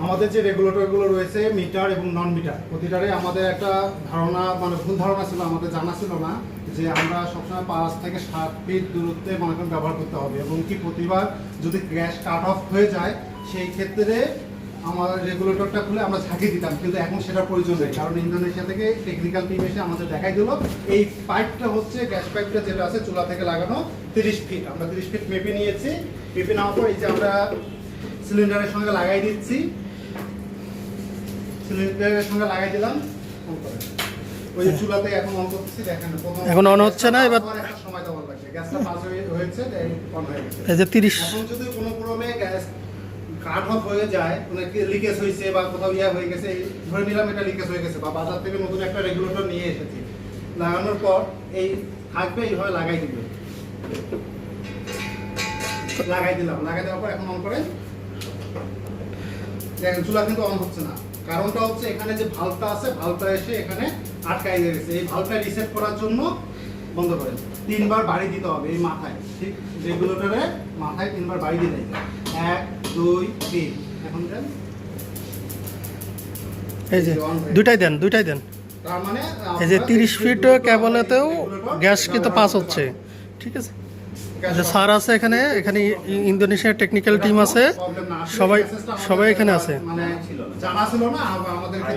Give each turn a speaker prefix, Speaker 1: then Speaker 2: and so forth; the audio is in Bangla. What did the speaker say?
Speaker 1: আমাদের যে রেগুলেটরগুলো রয়েছে মিটার এবং নন মিটার প্রতিটারে আমাদের একটা ধারণা মানে ভুল ধারণা ছিল, আমাদের জানা ছিল না যে আমরা সবসময় 5 থেকে 7 ফিট দূরত্বে মনে করেন ব্যবহার করতে হবে এবং কি প্রতিবার যদি গ্যাস কাট অফ হয়ে যায় সেই ক্ষেত্রে আমার রেগুলেটরটা খুলে আমরা ঝাঁকিয়ে দিতাম, কিন্তু এখন সেটার প্রয়োজন নেই, কারণ ইন্দোনেশিয়া থেকে টেকনিক্যাল টিম এসে আমাদের দেখাই দিল এই পাইপটা হচ্ছে গ্যাস পাইপটা যেটা আছে চুলা থেকে লাগানো 30 ফিট। আমরা 30 ফিট মেপে নিয়েছি, মেপে নেওয়ার পর এই যে আমরা সিলিন্ডারের সঙ্গে লাগাই দিচ্ছি, সিলিন্ডারের সঙ্গে লাগাই দিলাম, অন করে ওই যে চুলাতে এখন অন করতেছি, দেখেন
Speaker 2: এখন অন হচ্ছে না, এবার
Speaker 1: একটা সময় দেওয়া লাগছে, গ্যাসটা পাস হয়েছে অন হয়ে গেছে।
Speaker 2: এই যে 30
Speaker 1: এখন যদি কোনো ক্রমে গ্যাস কাট অফ হয়ে যায়, মানে লিকেজ হয়েছে বা কোথাও ইয়া হয়ে গেছে, ধরে নিলাম এটা লিকেজ হয়ে গেছে বা বাজার থেকে নতুন একটা রেগুলেটর নিয়ে এসেছি, লাগানোর পর এই থাকবে এইভাবে লাগাই দিবে, লাগাই দিলাম, লাগাই দেওয়ার পর এখন অন করে দেখেন চুলা কিন্তু অন হচ্ছে না। কারণটা হচ্ছে এখানে যে ভালভটা আছে, ভালভটা এসে এখানে আটকাই গেছে, এই ভালভটা রিসেট করার জন্য বন্ধ করেন 3 বার বাড়ি দিতে হবে এই মাথায়, ঠিক রেগুলেটরে মাথায় 3 বার বাড়ি দিতে হবে, 1 2 3। এখন দেন,
Speaker 2: এই যে দুইটাই দেন।
Speaker 1: তার মানে
Speaker 2: এই যে 30 ফিট কেবলেতেও গ্যাস কিন্তু পাস হচ্ছে, ঠিক আছে। যে স্যার আছে এখানে ইন্দোনেশিয়ার টেকনিক্যাল টিম আছে, সবাই এখানে আছে।
Speaker 1: মানে জানা ছিল না আমাদেরকে।